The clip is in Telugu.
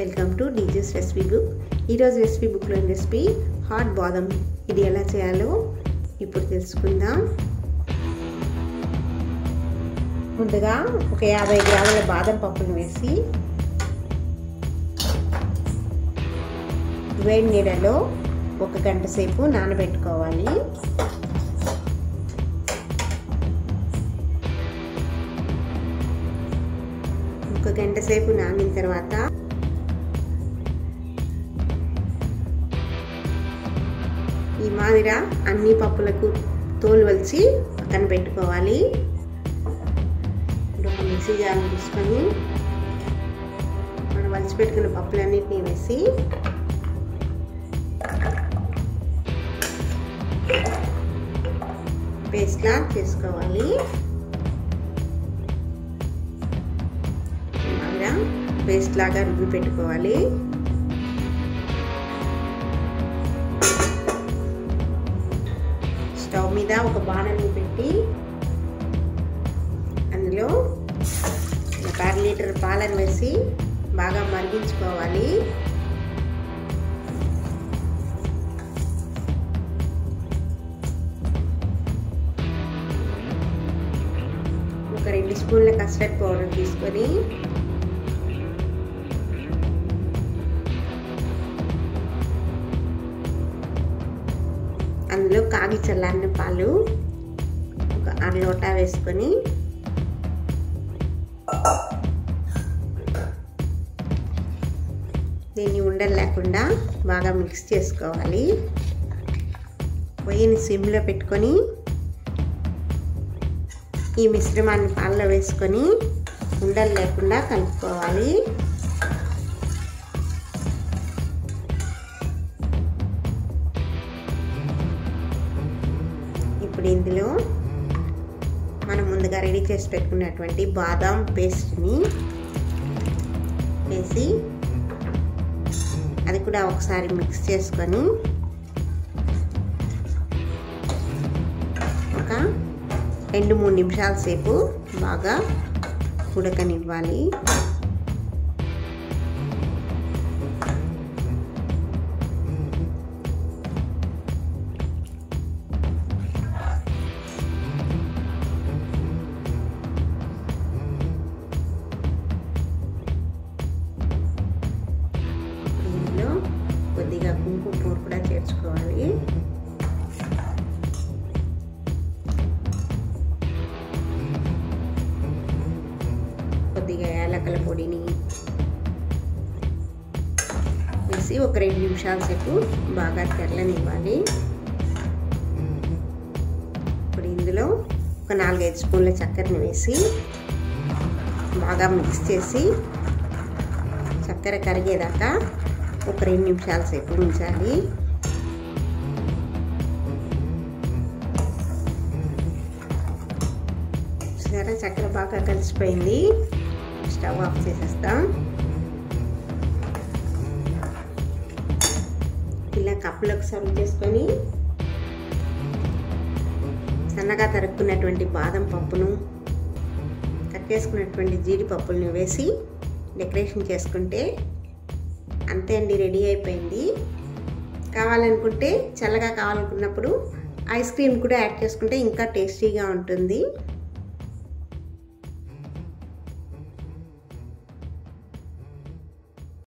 వెల్కమ్ టు డీజెస్ రెసిపీ బుక్. ఈరోజు రెసిపీ బుక్లోని రెసిపీ హాట్ బాదం. ఇది ఎలా చేయాలో ఇప్పుడు తెలుసుకుందాం. ముందుగా ఒక 50 గ్రాముల బాదం పప్పును వేసి వేడి నీళ్ళలో 1 గంట సేపు నానబెట్టుకోవాలి. ఒక గంట సేపు నానిన తర్వాత ఈ మాదిర అన్ని పప్పులకు తోలు వలిచి పక్కన పెట్టుకోవాలి. ఒక మిక్సీ జార్ తీసుకొని మనం వలిచి పెట్టుకున్న పప్పులన్నిటినీ వేసి పేస్ట్లా చేసుకోవాలి. పేస్ట్ లాగా రుబ్బి పెట్టుకోవాలి. స్టవ్ మీద ఒక బాణలిని పెట్టి అందులో 1/2 లీటర్ పాలను వేసి బాగా మరిగించుకోవాలి. ఒక 2 స్పూన్ల కస్టర్డ్ పౌడర్ తీసుకొని అందులో కాగి చల్లారిన పాలు ఒక 1/2 లోటా వేసుకొని దీన్ని ఉండలు లేకుండా బాగా మిక్స్ చేసుకోవాలి. పొయ్యిని సిమ్లో పెట్టుకొని ఈ మిశ్రమాన్ని పాలలో వేసుకొని ఉండలు లేకుండా కలుపుకోవాలి. ఇప్పుడు ఇందులో మనం ముందుగా రెడీ చేసి పెట్టుకున్నటువంటి బాదాం పేస్ట్ని వేసి అది కూడా ఒకసారి మిక్స్ చేసుకొని ఒక 2-3 నిమిషాల సేపు బాగా ఉడకనివ్వాలి. కొద్దిగా కుంకుమ పువ్వు కూడా చేర్చుకోవాలి. కొద్దిగా యాలకుల పొడిని వేసి ఒక 2 నిమిషాల సేపు బాగా తెల్లనివ్వాలి. ఇప్పుడు ఇందులో ఒక 4-5 స్పూన్ల చక్కెరని వేసి బాగా మిక్స్ చేసి చక్కెర కరిగేదాకా ఒక 2 నిమిషాల సేపు ఉంచాలి. సరే, చక్కెర బాగా కలిసిపోయింది. స్టవ్ ఆఫ్ చేసేస్తాం. ఇలా కప్పులకు సర్వ్ చేసుకొని సన్నగా తరుక్కున్నటువంటి బాదం పప్పును కట్ చేసుకున్నటువంటి జీడిపప్పులను వేసి డెకరేషన్ చేసుకుంటే అంతే అండి, రెడీ అయిపోయింది. కావాలనుకుంటే చల్లగా కావాలనుకున్నప్పుడు ఐస్ క్రీమ్ కూడా యాడ్ చేసుకుంటే ఇంకా టేస్టీగా ఉంటుంది.